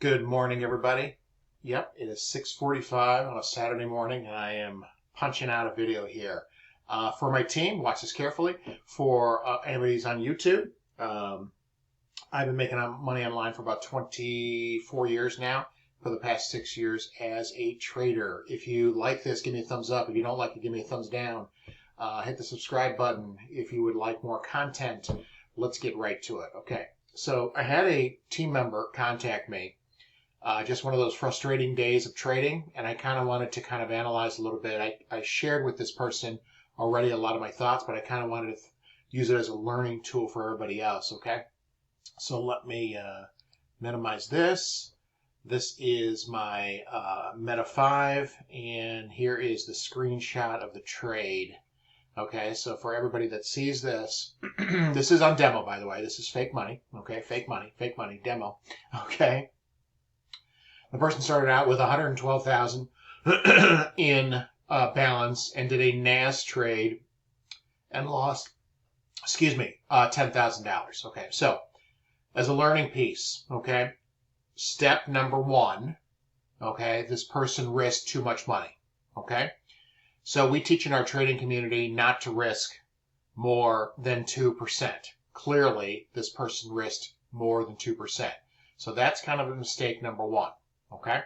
Good morning, everybody. Yep, it is 6:45 on a Saturday morning, and I am punching out a video here. For my team, watch this carefully. For anybody who's on YouTube, I've been making money online for about 24 years now, for the past 6 years as a trader. If you like this, give me a thumbs up. If you don't like it, give me a thumbs down. Hit the subscribe button if you would like more content. Let's get right to it. Okay, so I had a team member contact me. Just one of those frustrating days of trading, and I kind of wanted to kind of analyze a little bit. I shared with this person already a lot of my thoughts, but I kind of wanted to use it as a learning tool for everybody else, okay? So let me minimize this. This is my Meta 5, and here is the screenshot of the trade. Okay, so for everybody that sees this, this is on demo, by the way. This is fake money, okay? Fake money, demo, okay? The person started out with 112,000 in balance and did a NAS trade and lost, $10,000. Okay, so as a learning piece, okay, step number one, okay, this person risked too much money, okay? So we teach in our trading community not to risk more than 2%. Clearly, this person risked more than 2%. So that's kind of a mistake number one. Okay.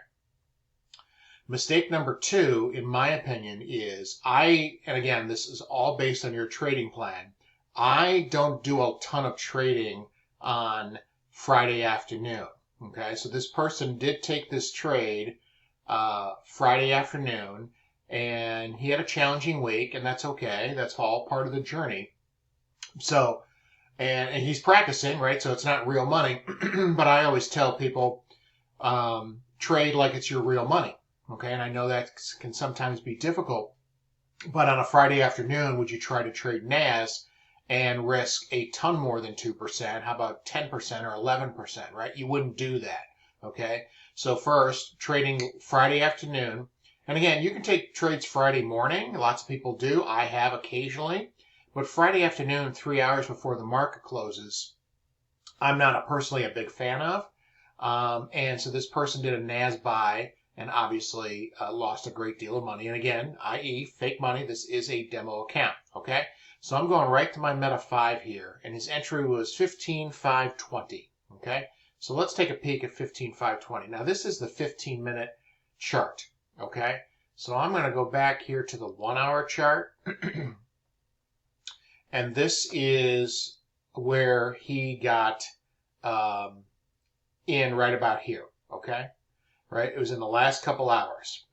Mistake number two, in my opinion, is and again, this is all based on your trading plan. I don't do a ton of trading on Friday afternoon. Okay. So this person did take this trade Friday afternoon, and he had a challenging week, and that's okay. That's all part of the journey. So, and he's practicing, right? So it's not real money, but I always tell people, trade like it's your real money, okay? And I know that can sometimes be difficult, but on a Friday afternoon, would you try to trade NAS and risk a ton more than 2%? How about 10% or 11%, right? You wouldn't do that, okay? So first, trading Friday afternoon, and again, you can take trades Friday morning. Lots of people do. I have occasionally, but Friday afternoon, 3 hours before the market closes, I'm not personally a big fan of. And so this person did a NAS buy and obviously lost a great deal of money. And again, i.e. fake money, this is a demo account, okay? So I'm going right to my Meta 5 here, and his entry was 15,520, okay? So let's take a peek at 15,520. Now this is the 15-minute chart, okay? So I'm going to go back here to the 1 hour chart, and this is where he got in right about here, okay? Right? It was in the last couple hours.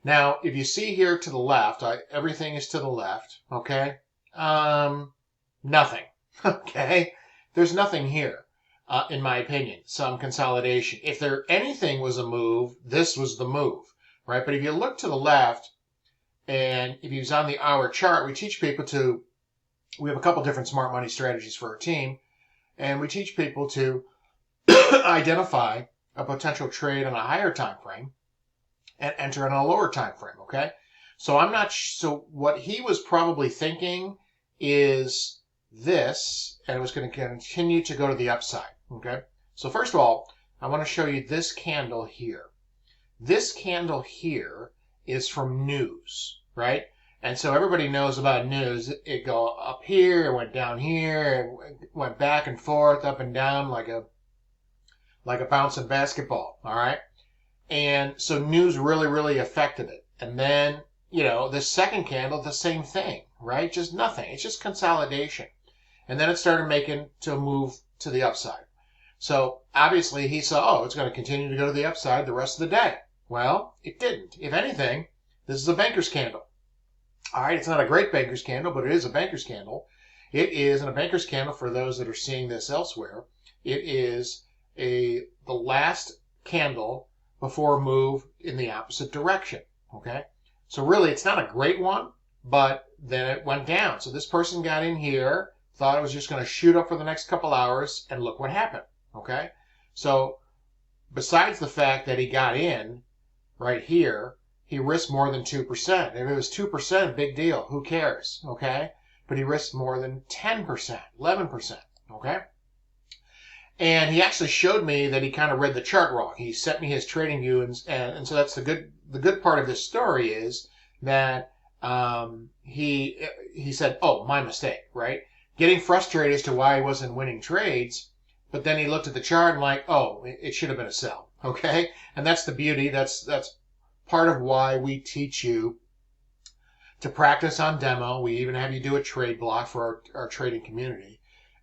Now, if you see here to the left, everything is to the left, okay? Nothing, okay? There's nothing here, in my opinion. Some consolidation. If there anything was a move, this was the move, right? But if you look to the left, and if you was on the hour chart, we teach people we have a couple different smart money strategies for our team, and we teach people to identify a potential trade on a higher time frame and enter on a lower time frame, okay? So so what he was probably thinking is this, and it was going to continue to go to the upside, okay? So first of all, I want to show you this candle here. This candle here is from news, right? And so everybody knows about news. It go up here, it went down here, it went back and forth, up and down like a bouncing basketball, all right? And so news really, really affected it. And then, the second candle, the same thing, right? Just nothing. It's just consolidation. And then it started making to move to the upside. So obviously he saw, it's going to continue to go to the upside the rest of the day. Well, it didn't. If anything, this is a banker's candle. All right, it's not a great banker's candle, but it is a banker's candle. It is, and a banker's candle, for those that are seeing this elsewhere, it is the last candle before a move in the opposite direction, okay? So really, it's not a great one, but then it went down. So this person got in here, thought it was just going to shoot up for the next couple hours, and look what happened, okay? So besides the fact that he got in right here, he risked more than 2%. If it was 2%, big deal. Who cares, okay? But he risked more than 10%, 11%, okay? And he actually showed me that he kind of read the chart wrong. He sent me his trading view, and so that's the good part of this story is that he said, "Oh, my mistake," right? Getting frustrated as to why he wasn't winning trades, but then he looked at the chart and like, "Oh, it should have been a sell." Okay, and that's the beauty. That's part of why we teach you to practice on demo. We even have you do a trade block for our trading community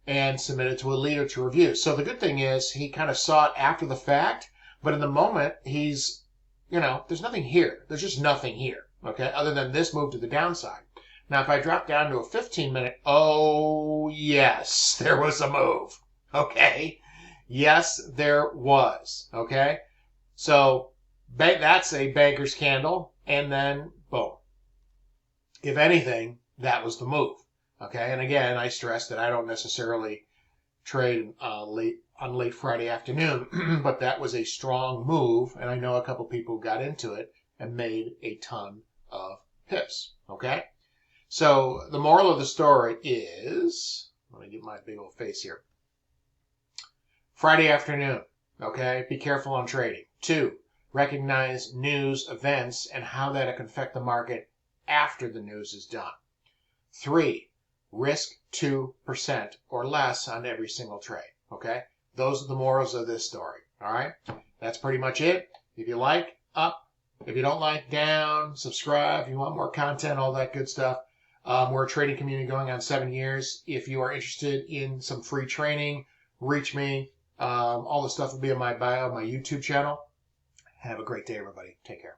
and submit it to a leader to review. So the good thing is he kind of saw it after the fact, but in the moment he's, there's nothing here. There's just nothing here, okay, other than this move to the downside. Now, if I drop down to a 15-minute, oh, yes, there was a move, okay? Yes, there was, okay? So that's a banker's candle, and then boom. If anything, that was the move. Okay, and again, I stress that I don't necessarily trade late Friday afternoon, but that was a strong move, and I know a couple people got into it and made a ton of pips. Okay, so the moral of the story is, let me get my big old face here. Friday afternoon. Okay, be careful on trading. 2, recognize news, events, and how that can affect the market after the news is done. 3, risk 2% or less on every single trade. Okay? Those are the morals of this story. All right? That's pretty much it. If you like, up. If you don't like, down. Subscribe. If you want more content, all that good stuff. We're a trading community going on 7 years. If you are interested in some free training, reach me. All the stuff will be in my bio, my YouTube channel. Have a great day, everybody. Take care.